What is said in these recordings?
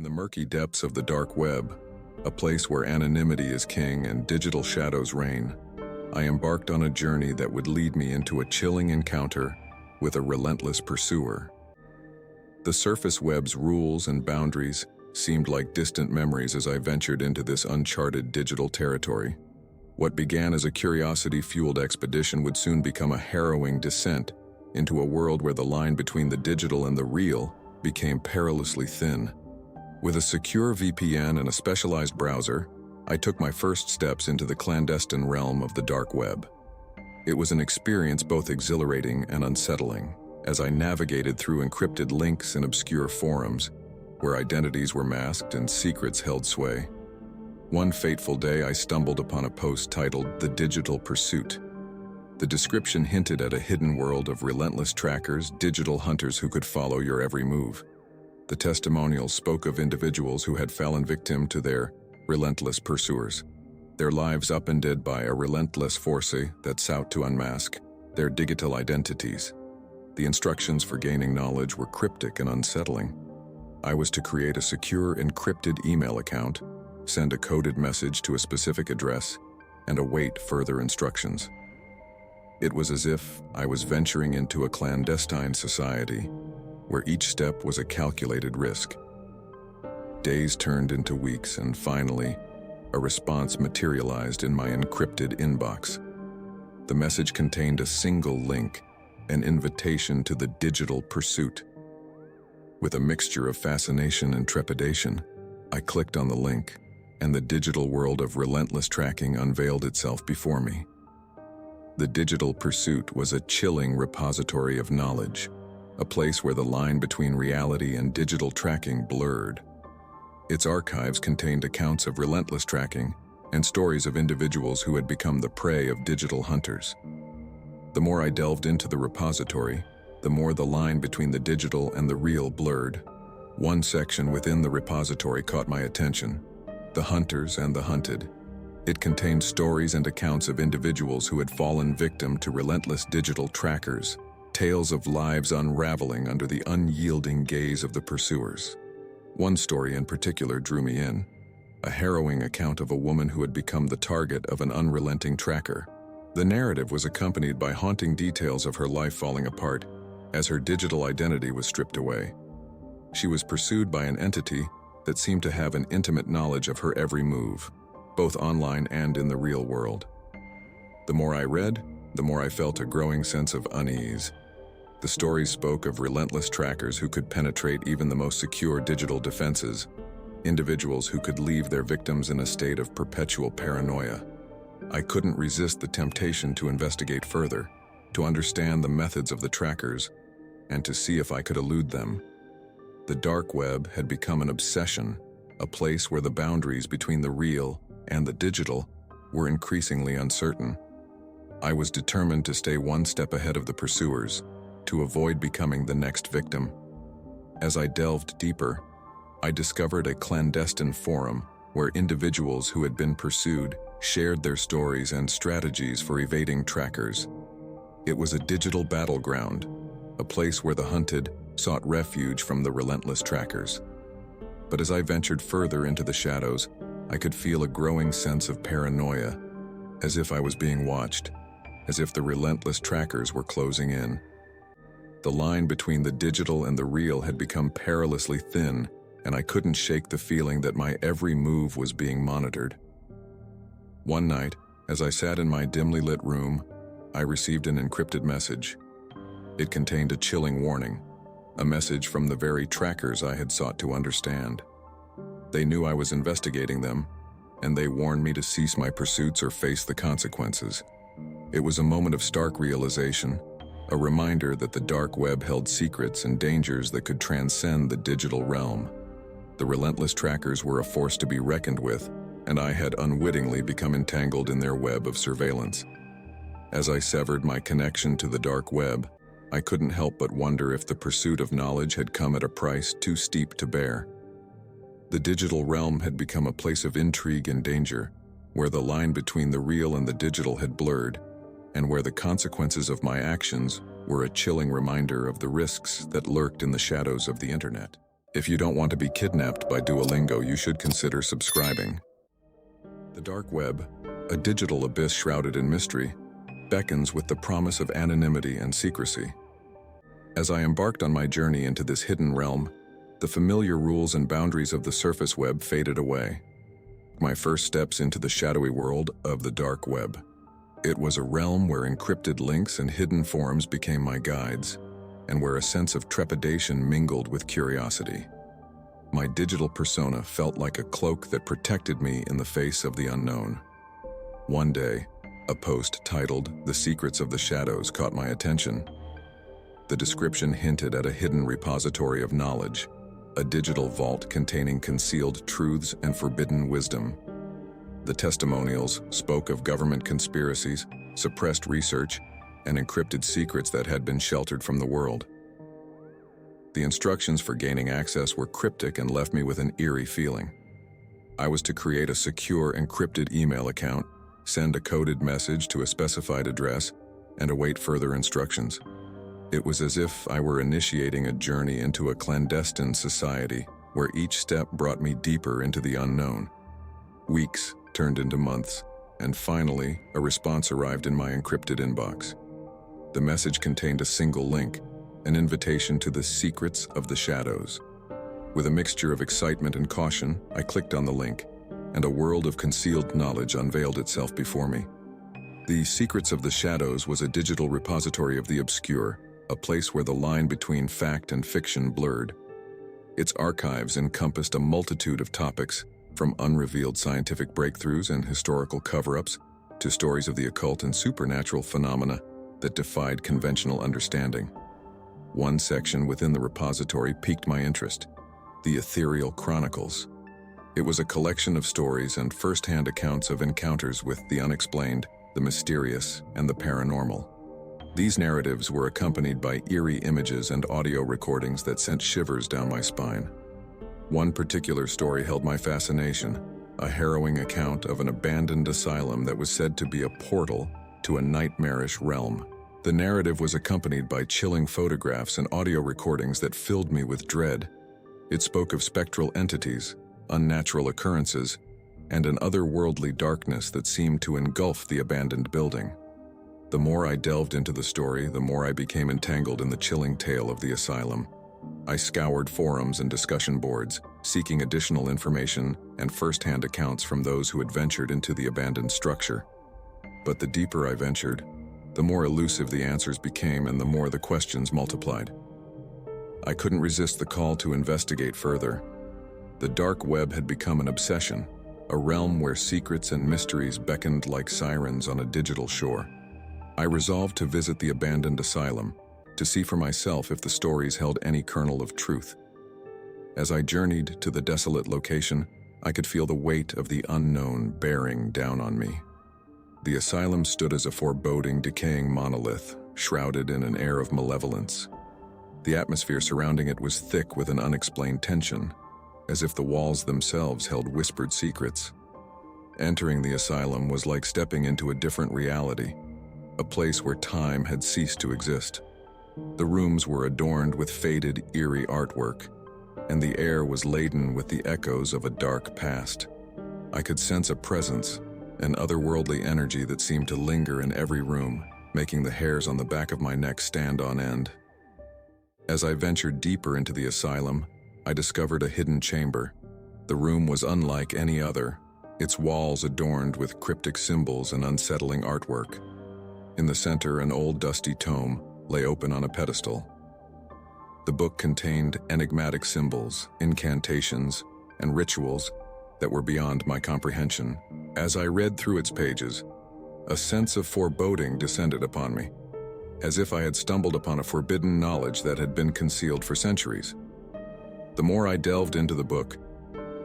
In the murky depths of the dark web, a place where anonymity is king and digital shadows reign, I embarked on a journey that would lead me into a chilling encounter with a relentless pursuer. The surface web's rules and boundaries seemed like distant memories as I ventured into this uncharted digital territory. What began as a curiosity-fueled expedition would soon become a harrowing descent into a world where the line between the digital and the real became perilously thin. With a secure VPN and a specialized browser, I took my first steps into the clandestine realm of the dark web. It was an experience both exhilarating and unsettling, as I navigated through encrypted links and obscure forums, where identities were masked and secrets held sway. One fateful day, I stumbled upon a post titled "The Digital Pursuit." The description hinted at a hidden world of relentless trackers, digital hunters who could follow your every move. The testimonials spoke of individuals who had fallen victim to their relentless pursuers, their lives upended by a relentless force that sought to unmask their digital identities. The instructions for gaining knowledge were cryptic and unsettling. I was to create a secure, encrypted email account, send a coded message to a specific address, and await further instructions. It was as if I was venturing into a clandestine society, where each step was a calculated risk. Days turned into weeks, and finally, a response materialized in my encrypted inbox. The message contained a single link, an invitation to the digital pursuit. With a mixture of fascination and trepidation, I clicked on the link, and the digital world of relentless tracking unveiled itself before me. The digital pursuit was a chilling repository of knowledge, a place where the line between reality and digital tracking blurred. Its archives contained accounts of relentless tracking and stories of individuals who had become the prey of digital hunters. The more I delved into the repository, the more the line between the digital and the real blurred. One section within the repository caught my attention: the hunters and the hunted. It contained stories and accounts of individuals who had fallen victim to relentless digital trackers, tales of lives unraveling under the unyielding gaze of the pursuers. One story in particular drew me in, a harrowing account of a woman who had become the target of an unrelenting tracker. The narrative was accompanied by haunting details of her life falling apart as her digital identity was stripped away. She was pursued by an entity that seemed to have an intimate knowledge of her every move, both online and in the real world. The more I read, the more I felt a growing sense of unease. The stories spoke of relentless trackers who could penetrate even the most secure digital defenses, individuals who could leave their victims in a state of perpetual paranoia. I couldn't resist the temptation to investigate further, to understand the methods of the trackers, and to see if I could elude them. The dark web had become an obsession, a place where the boundaries between the real and the digital were increasingly uncertain. I was determined to stay one step ahead of the pursuers, to avoid becoming the next victim. As I delved deeper, I discovered a clandestine forum where individuals who had been pursued shared their stories and strategies for evading trackers. It was a digital battleground, a place where the hunted sought refuge from the relentless trackers. But as I ventured further into the shadows, I could feel a growing sense of paranoia, as if I was being watched, as if the relentless trackers were closing in. The line between the digital and the real had become perilously thin, and I couldn't shake the feeling that my every move was being monitored. One night, as I sat in my dimly lit room, I received an encrypted message. It contained a chilling warning, a message from the very trackers I had sought to understand. They knew I was investigating them, and they warned me to cease my pursuits or face the consequences. It was a moment of stark realization, a reminder that the dark web held secrets and dangers that could transcend the digital realm. The relentless trackers were a force to be reckoned with, and I had unwittingly become entangled in their web of surveillance. As I severed my connection to the dark web, I couldn't help but wonder if the pursuit of knowledge had come at a price too steep to bear. The digital realm had become a place of intrigue and danger, where the line between the real and the digital had blurred, and where the consequences of my actions were a chilling reminder of the risks that lurked in the shadows of the internet. If you don't want to be kidnapped by Duolingo, you should consider subscribing. The dark web, a digital abyss shrouded in mystery, beckons with the promise of anonymity and secrecy. As I embarked on my journey into this hidden realm, the familiar rules and boundaries of the surface web faded away. My first steps into the shadowy world of the dark web. It was a realm where encrypted links and hidden forums became my guides, and where a sense of trepidation mingled with curiosity. My digital persona felt like a cloak that protected me in the face of the unknown. One day, a post titled "The Secrets of the Shadows" caught my attention. The description hinted at a hidden repository of knowledge, a digital vault containing concealed truths and forbidden wisdom. The testimonials spoke of government conspiracies, suppressed research, and encrypted secrets that had been sheltered from the world. The instructions for gaining access were cryptic and left me with an eerie feeling. I was to create a secure encrypted email account, send a coded message to a specified address, and await further instructions. It was as if I were initiating a journey into a clandestine society where each step brought me deeper into the unknown. Weeks turned into months, and finally, a response arrived in my encrypted inbox. The message contained a single link, an invitation to the secrets of the shadows. With a mixture of excitement and caution, I clicked on the link, and a world of concealed knowledge unveiled itself before me. The Secrets of the Shadows was a digital repository of the obscure, a place where the line between fact and fiction blurred. Its archives encompassed a multitude of topics, from unrevealed scientific breakthroughs and historical cover-ups to stories of the occult and supernatural phenomena that defied conventional understanding. One section within the repository piqued my interest: the Ethereal Chronicles. It was a collection of stories and first-hand accounts of encounters with the unexplained, the mysterious, and the paranormal. These narratives were accompanied by eerie images and audio recordings that sent shivers down my spine. One particular story held my fascination, a harrowing account of an abandoned asylum that was said to be a portal to a nightmarish realm. The narrative was accompanied by chilling photographs and audio recordings that filled me with dread. It spoke of spectral entities, unnatural occurrences, and an otherworldly darkness that seemed to engulf the abandoned building. The more I delved into the story, the more I became entangled in the chilling tale of the asylum. I scoured forums and discussion boards, seeking additional information and first-hand accounts from those who had ventured into the abandoned structure. But the deeper I ventured, the more elusive the answers became and the more the questions multiplied. I couldn't resist the call to investigate further. The dark web had become an obsession, a realm where secrets and mysteries beckoned like sirens on a digital shore. I resolved to visit the abandoned asylum, to see for myself if the stories held any kernel of truth. As I journeyed to the desolate location, I could feel the weight of the unknown bearing down on me. The asylum stood as a foreboding, decaying monolith, shrouded in an air of malevolence. The atmosphere surrounding it was thick with an unexplained tension, as if the walls themselves held whispered secrets. Entering the asylum was like stepping into a different reality, a place where time had ceased to exist. The rooms were adorned with faded, eerie artwork, and the air was laden with the echoes of a dark past. I could sense a presence, an otherworldly energy that seemed to linger in every room, making the hairs on the back of my neck stand on end. As I ventured deeper into the asylum, I discovered a hidden chamber. The room was unlike any other, its walls adorned with cryptic symbols and unsettling artwork. In the center, an old dusty tome lay open on a pedestal. The book contained enigmatic symbols, incantations, and rituals that were beyond my comprehension. As I read through its pages, a sense of foreboding descended upon me, as if I had stumbled upon a forbidden knowledge that had been concealed for centuries. The more I delved into the book,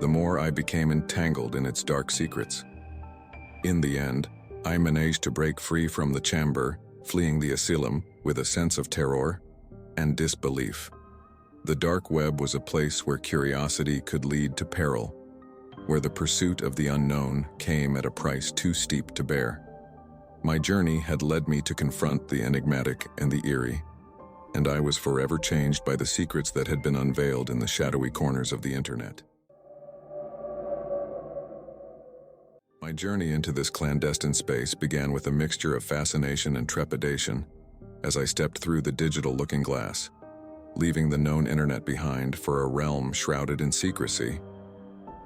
the more I became entangled in its dark secrets. In the end, I managed to break free from the chamber, fleeing the asylum with a sense of terror and disbelief. The dark web was a place where curiosity could lead to peril, where the pursuit of the unknown came at a price too steep to bear. My journey had led me to confront the enigmatic and the eerie, and I was forever changed by the secrets that had been unveiled in the shadowy corners of the internet. My journey into this clandestine space began with a mixture of fascination and trepidation as I stepped through the digital looking glass, leaving the known internet behind for a realm shrouded in secrecy.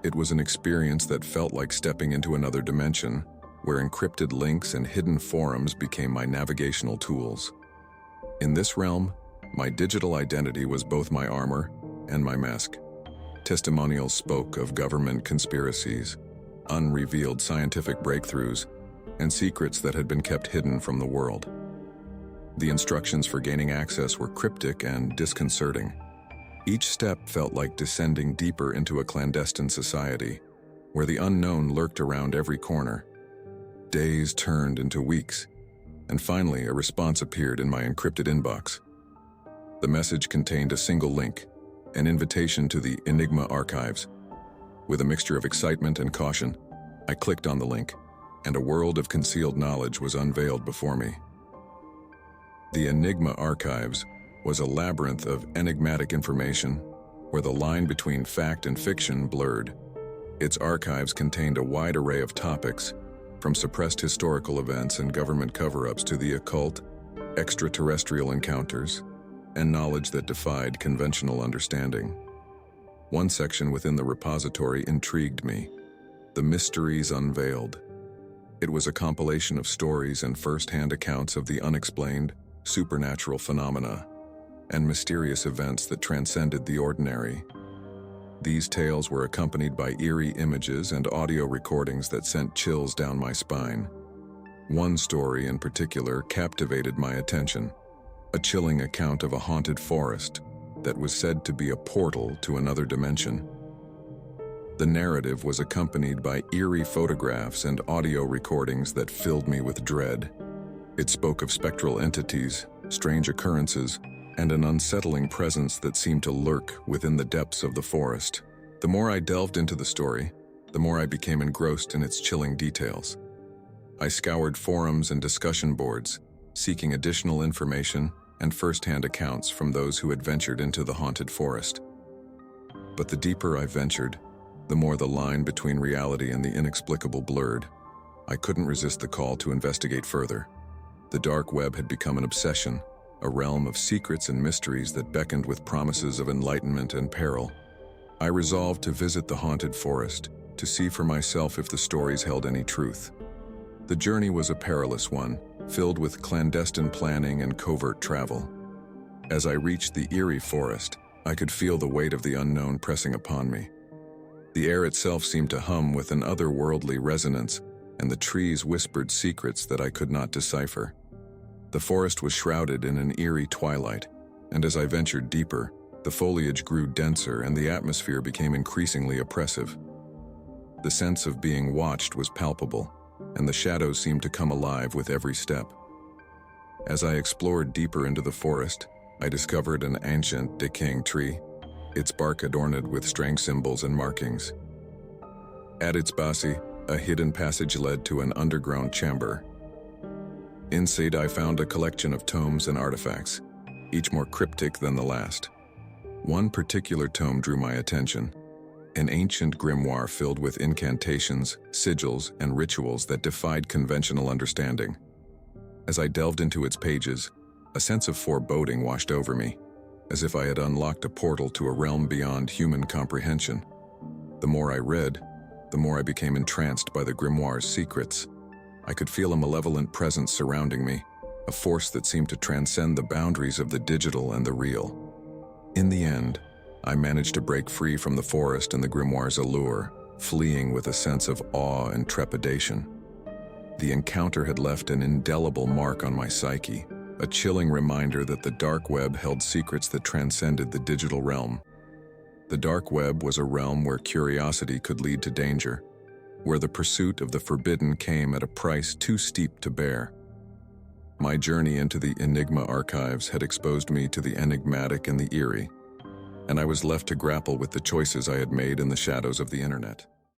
It was an experience that felt like stepping into another dimension, where encrypted links and hidden forums became my navigational tools. In this realm, my digital identity was both my armor and my mask. Testimonials spoke of government conspiracies, unrevealed scientific breakthroughs, and secrets that had been kept hidden from the world. The instructions for gaining access were cryptic and disconcerting. Each step felt like descending deeper into a clandestine society, where the unknown lurked around every corner. Days turned into weeks, and finally a response appeared in my encrypted inbox. The message contained a single link, an invitation to the Enigma Archives. With a mixture of excitement and caution, I clicked on the link, and a world of concealed knowledge was unveiled before me. The Enigma Archives was a labyrinth of enigmatic information where the line between fact and fiction blurred. Its archives contained a wide array of topics, from suppressed historical events and government cover-ups to the occult, extraterrestrial encounters, and knowledge that defied conventional understanding. One section within the repository intrigued me: the mysteries unveiled. It was a compilation of stories and first-hand accounts of the unexplained, supernatural phenomena, and mysterious events that transcended the ordinary. These tales were accompanied by eerie images and audio recordings that sent chills down my spine. One story in particular captivated my attention: a chilling account of a haunted forest that was said to be a portal to another dimension. The narrative was accompanied by eerie photographs and audio recordings that filled me with dread. It spoke of spectral entities, strange occurrences, and an unsettling presence that seemed to lurk within the depths of the forest. The more I delved into the story, the more I became engrossed in its chilling details. I scoured forums and discussion boards, seeking additional information and first-hand accounts from those who had ventured into the haunted forest. But the deeper I ventured, the more the line between reality and the inexplicable blurred. I couldn't resist the call to investigate further. The dark web had become an obsession, a realm of secrets and mysteries that beckoned with promises of enlightenment and peril. I resolved to visit the haunted forest, to see for myself if the stories held any truth. The journey was a perilous one, filled with clandestine planning and covert travel. As I reached the eerie forest, I could feel the weight of the unknown pressing upon me. The air itself seemed to hum with an otherworldly resonance, and the trees whispered secrets that I could not decipher. The forest was shrouded in an eerie twilight, and as I ventured deeper, the foliage grew denser and the atmosphere became increasingly oppressive. The sense of being watched was palpable, and the shadows seemed to come alive with every step. As I explored deeper into the forest, I discovered an ancient, decaying tree, its bark adorned with strange symbols and markings. At its base, a hidden passage led to an underground chamber. Inside, I found a collection of tomes and artifacts, each more cryptic than the last. One particular tome drew my attention: an ancient grimoire filled with incantations, sigils, and rituals that defied conventional understanding. As I delved into its pages, a sense of foreboding washed over me, as if I had unlocked a portal to a realm beyond human comprehension. The more I read, the more I became entranced by the grimoire's secrets. I could feel a malevolent presence surrounding me, a force that seemed to transcend the boundaries of the digital and the real. In the end, I managed to break free from the forest and the grimoire's allure, fleeing with a sense of awe and trepidation. The encounter had left an indelible mark on my psyche, a chilling reminder that the dark web held secrets that transcended the digital realm. The dark web was a realm where curiosity could lead to danger, where the pursuit of the forbidden came at a price too steep to bear. My journey into the Enigma Archives had exposed me to the enigmatic and the eerie, and I was left to grapple with the choices I had made in the shadows of the internet.